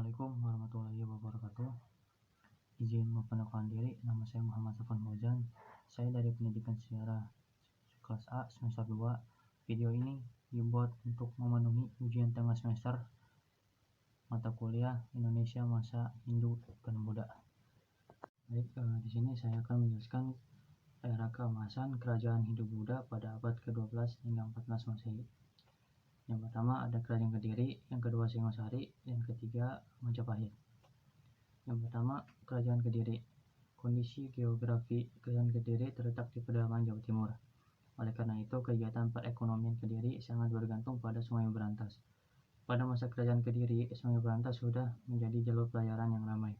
Assalamualaikum warahmatullahi wabarakatuh. Izin memperkenalkan diri, nama saya Muhammad Safwan Fauzan. Saya dari Pendidikan Sejarah kelas A semester 2. Video ini dibuat untuk memenuhi ujian tengah semester mata kuliah Indonesia Masa Hindu dan Buddha. Baik, di sini saya akan menjelaskan era keemasan kerajaan Hindu-Buddha pada abad ke-12 hingga 14 Masehi. Yang pertama ada Kerajaan Kediri, yang kedua Singosari, yang ketiga Majapahit. Yang pertama, Kerajaan Kediri. Kondisi geografi Kerajaan Kediri terletak di pedalaman Jawa Timur. Oleh karena itu, kegiatan perekonomian Kediri sangat bergantung pada Sungai Berantas. Pada masa Kerajaan Kediri, Sungai Berantas sudah menjadi jalur pelayaran yang ramai.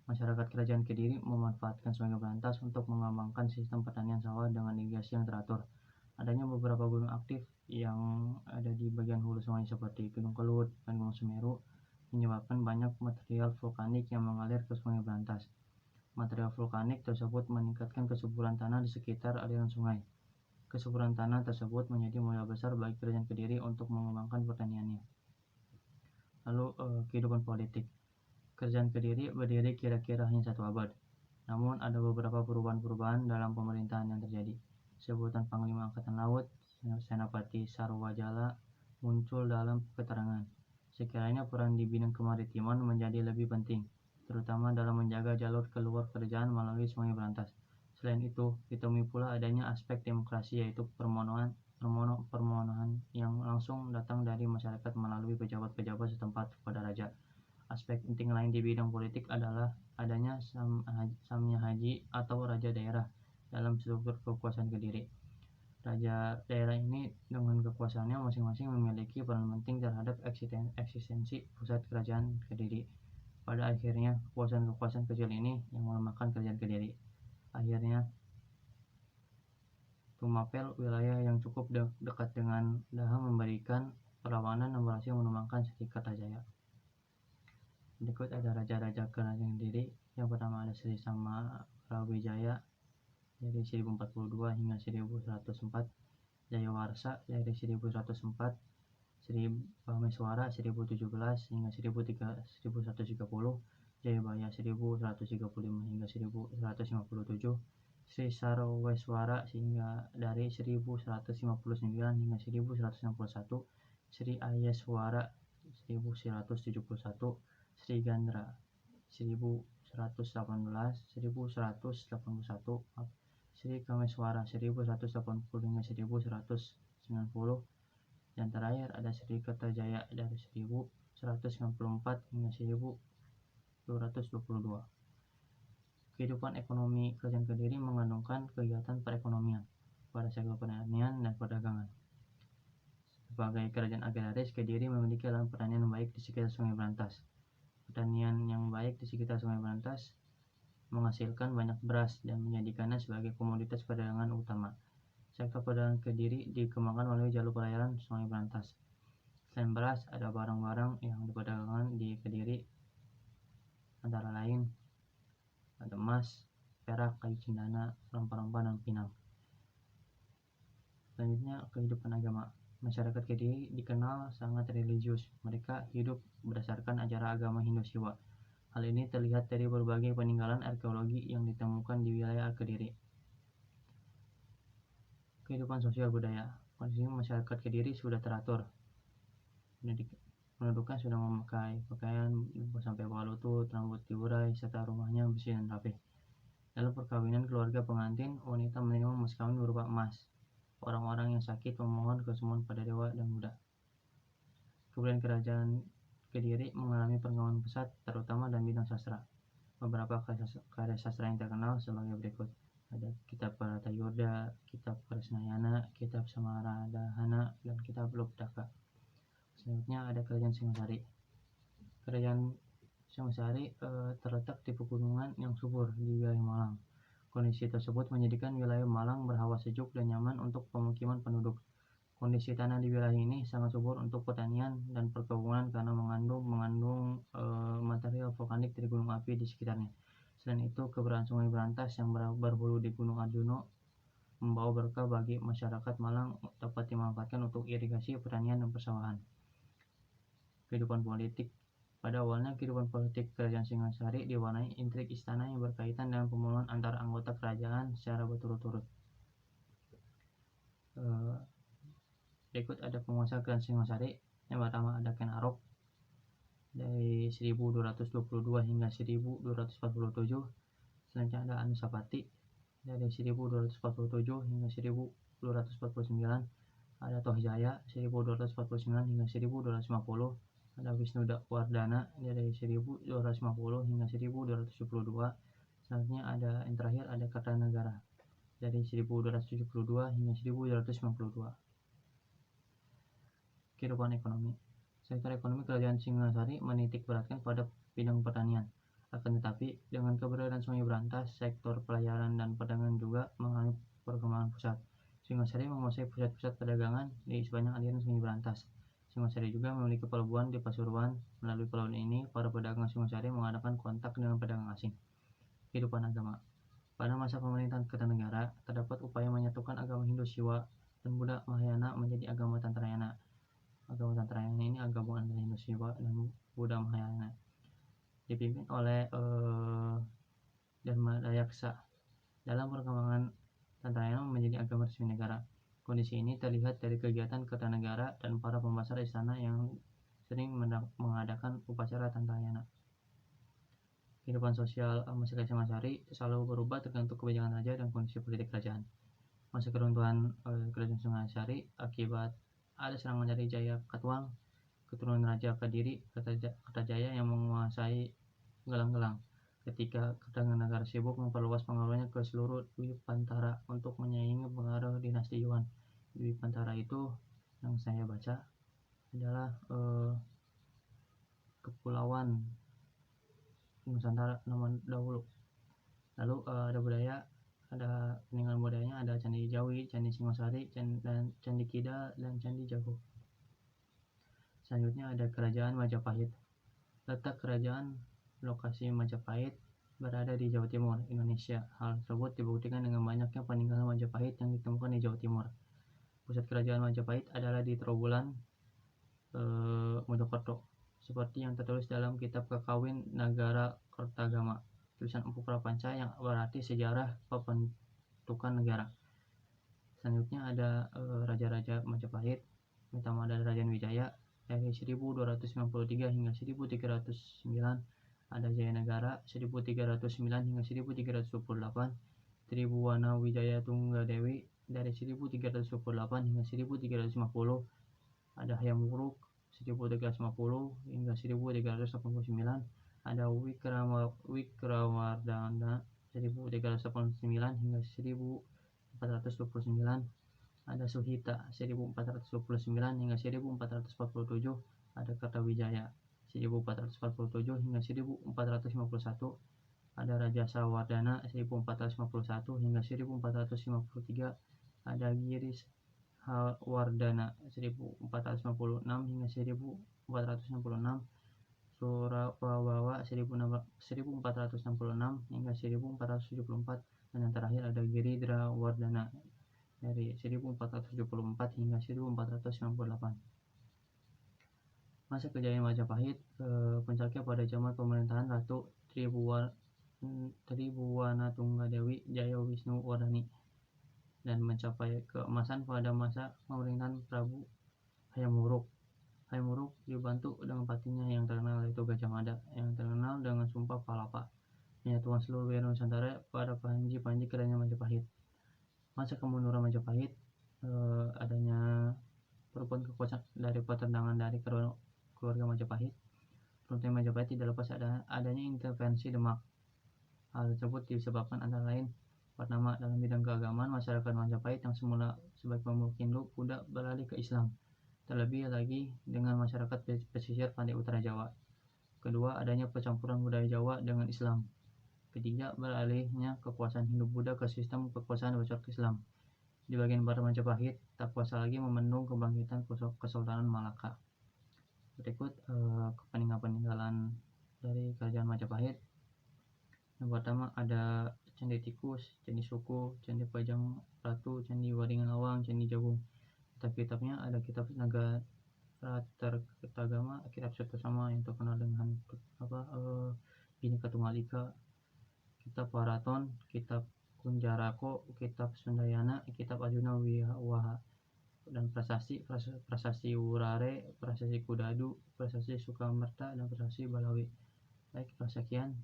Masyarakat Kerajaan Kediri memanfaatkan Sungai Berantas untuk mengembangkan sistem pertanian sawah dengan irigasi yang teratur. Adanya beberapa gunung aktif yang ada di bagian hulu sungai seperti Gunung Kelut dan Gunung Semeru menyebabkan banyak material vulkanik yang mengalir ke Sungai Berantas. Material vulkanik tersebut meningkatkan kesuburan tanah di sekitar aliran sungai. Kesuburan tanah tersebut menjadi modal besar bagi Kerajaan Kediri untuk mengembangkan pertaniannya. Lalu kehidupan politik. Kerajaan Kediri berdiri kira-kira hanya 1 abad. Namun ada beberapa perubahan-perubahan dalam pemerintahan yang terjadi. Sebutan Panglima Angkatan Laut, Senapati Sarwajala muncul dalam keterangan. Sekiranya peran di bidang kemaritiman menjadi lebih penting, terutama dalam menjaga jalur keluar kerajaan melalui Sungai Berantas. Selain itu, ditemui pula adanya aspek demokrasi, yaitu permohonan yang langsung datang dari masyarakat melalui pejabat-pejabat setempat kepada raja. Aspek penting lain di bidang politik adalah adanya Samnya Haji atau Raja Daerah dalam struktur kekuasaan Kediri. Raja daerah ini dengan kekuasaannya masing-masing memiliki peran penting terhadap eksistensi pusat kerajaan Kediri. Pada akhirnya, kekuasaan kecil ini yang melemahkan kerajaan Kediri. Akhirnya, Tumapel, wilayah yang cukup dekat dengan Daha, memberikan perlawanan dan berhasil menumbangkan Sri Kertajaya. Berikut ada raja-raja kerajaan Kediri. Yang pertama ada Sri Samarawijaya dari 1042 hingga 1104, Jayawarsa dari 1104, Sri Bhameswara 1017 hingga 1130, Jayabaya 1135 hingga 1157, Sri Sarweswara hingga dari 1159 hingga 1161, Sri Ayeswara 1171, Sri Gandra 1181, Sri Kameswara 1180 hingga 1190, dan terakhir ada Sri Kertajaya dari 1194 hingga 1222. Kehidupan ekonomi Kerajaan Kediri mengandungkan kegiatan perekonomian pada sektor pertanian dan perdagangan. Sebagai kerajaan agraris, Kediri memiliki lahan pertanian yang baik di sekitar Sungai Berantas. Pertanian yang baik di sekitar Sungai Berantas menghasilkan banyak beras dan menjadikannya sebagai komoditas perdagangan utama. Sektor perdagangan Kediri dikembangkan melalui jalur pelayaran Sungai Berantas. Selain beras, ada barang-barang yang diperdagangkan di Kediri, antara lain ada emas, perak, kayu cendana, rempah-rempah, dan pinang. Selanjutnya, kehidupan agama. Masyarakat Kediri dikenal sangat religius. Mereka hidup berdasarkan ajaran agama Hindu Siwa. Hal ini terlihat dari berbagai peninggalan arkeologi yang ditemukan di wilayah Kediri. Kehidupan sosial budaya. Kondisi masyarakat Kediri sudah teratur. Penduduknya sudah memakai pakaian sampai bawah lutut, rambut diurai, serta rumahnya bersih dan rapi. Dalam perkawinan keluarga pengantin, wanita menerima mas kawin berupa emas. Orang-orang yang sakit memohon kesembuhan pada dewa dan Buddha. Kebudayaan kerajaan Kediri mengalami perkembangan pesat, terutama dalam bidang sastra. Beberapa karya sastra yang terkenal sebagai berikut. Ada Kitab Bharatayuddha, Kitab Krisnayana, Kitab Samaradhana, dan Kitab Luptaka. Selanjutnya ada Kerajaan Singosari. Kerajaan Singosari terletak di pegunungan yang subur di wilayah Malang. Kondisi tersebut menjadikan wilayah Malang berhawa sejuk dan nyaman untuk pemukiman penduduk. Kondisi tanah di wilayah ini sangat subur untuk pertanian dan perkebunan karena mengandung material vulkanik dari gunung api di sekitarnya. Selain itu, keberadaan Sungai Berantas yang berhulu di Gunung Arjuna membawa berkah bagi masyarakat Malang, dapat dimanfaatkan untuk irigasi, pertanian, dan persawahan. Kehidupan politik Pada awalnya, kehidupan politik kerajaan Singasari diwarnai intrik istana yang berkaitan dengan pembunuhan antara anggota kerajaan secara berturut-turut. Berikut ada penguasa kerajaan Singasari. Yang pertama ada Ken Arok dari 1222 hingga 1247. Selanjutnya ada Anusapati dari 1247 hingga 1249. Ada Tohjaya 1249 hingga 1250. Ada Wisnudawardana dari 1250 hingga 1272. Selanjutnya ada yang terakhir ada Kartanegara dari 1272 hingga 1252. Kehidupan ekonomi. Sektor ekonomi kerajaan Singasari menitik beratkan pada bidang pertanian. Akan tetapi, dengan keberadaan Sungai Berantas, sektor pelayaran dan perdagangan juga mengalami perkembangan pesat. Singasari menguasai pusat-pusat perdagangan di sepanjang aliran Sungai Berantas. Singasari juga memiliki pelabuhan di Pasuruan. Melalui pelabuhan ini, para pedagang Singasari mengadakan kontak dengan pedagang asing. Kehidupan agama. Pada masa pemerintahan Kertanegara, terdapat upaya menyatukan agama Hindu Siwa dan Buddha Mahayana menjadi agama Tantrayana. Agama Tantrayana ini agama antara Hindu Siwa dan Buddha Mahayana, dipimpin oleh Dharmadayaksa. Dalam perkembangan Tantrayana menjadi agama resmi negara. Kondisi ini terlihat dari kegiatan Kertanegara dan para pembesar istana yang sering mengadakan upacara Tantrayana. Kehidupan sosial masyarakat Singasari selalu berubah tergantung kebijakan raja dan kondisi politik kerajaan. Masa keruntuhan kerajaan Singasari akibat ada serangan dari Jaya Katuang, keturunan Raja Kediri Kertajaya yang menguasai Gelang-Gelang. Ketika Kertanegara sibuk memperluas pengaruhnya ke seluruh Dwipantara untuk menyaingi pengaruh dinasti Yuan. Dwipantara itu yang saya baca adalah kepulauan Nusantara zaman dahulu. Lalu ada budaya, ada peninggalan budayanya, ada Candi Jawi, Candi Singasari, dan Candi Kida dan Candi Jago. Selanjutnya ada Kerajaan Majapahit. Letak kerajaan lokasi Majapahit berada di Jawa Timur, Indonesia. Hal tersebut dibuktikan dengan banyaknya peninggalan Majapahit yang ditemukan di Jawa Timur. Pusat kerajaan Majapahit adalah di Trowulan, Mojokerto, seperti yang tertulis dalam kitab Kakawin Nagara Kertagama, tulisan Empu Prapanca yang berarti sejarah pembentukan negara. Selanjutnya ada Raja-Raja Majapahit. Pertama ada Raja Wijaya dari 1293 hingga 1309. Ada Jayanegara 1309 hingga 1328. Tribhuwana Wijaya Tunggadewi dari 1328 hingga 1350. Ada Hayam Wuruk 1350 hingga 1389. Ada Wikramawardhana 1389 hingga 1429. Ada Suhita 1429 hingga 1447. Ada Kartawijaya 1447 hingga 1451. Ada Raja Sawardana 1451 hingga 1453. Ada Giris Wardana 1456 hingga 1466. Surabawa 1466 hingga 1474. Dan yang terakhir ada Giridra Wardana dari 1474 hingga 1498. Masa kejayaan Majapahit puncaknya pada zaman pemerintahan Ratu Tribhuwana Tunggadewi Jaya Wisnu Wardani dan mencapai keemasan pada masa pemerintahan Prabu Hayam Wuruk. Hayam Wuruk dibantu dengan patinya yang terkenal yaitu Gajah Mada yang terkenal dengan Sumpah Palapa, menyatukan seluruh wilayah Nusantara pada panji-panji kerajaan Majapahit. Masa kemunduran Majapahit, adanya perubahan kekuasaan dari pertentangan dari keluarga Majapahit. Runtuhnya Majapahit tidak lepas adanya intervensi Demak. Hal tersebut disebabkan antara lain: pertama, dalam bidang keagamaan, masyarakat Majapahit yang semula sebagai pemeluk Hindu Buddha beralih ke Islam, terlebih lagi dengan masyarakat pesisir pantai utara Jawa. Kedua, adanya percampuran budaya Jawa dengan Islam. Ketiga, beralihnya kekuasaan Hindu Buddha ke sistem kekuasaan besar Islam. Di bagian barat Majapahit tak kuasa lagi membendung kebangkitan Kesultanan Malaka. Berikut peninggalan dari kerajaan Majapahit. Yang pertama ada Candi Tikus, Candi Suku, Candi Pajang Ratu, Candi Waringin Lawang, Candi Jagung. Kitab-kitabnya ada kitab Kertagama, kitab Sutasoma yang terkenal dengan Bhinneka Tunggal Ika, kitab Waraton, kitab Kunjarako, kitab Sundayana, kitab Arjuna Wiwaha, dan prasasti Wurare, prasasti Kudadu, prasasti Sukamerta, dan prasasti Balawi. Baik, sekian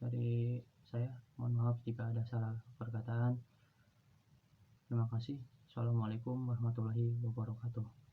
dari saya. Mohon maaf jika ada salah perkataan. Terima kasih. Assalamualaikum warahmatullahi wabarakatuh.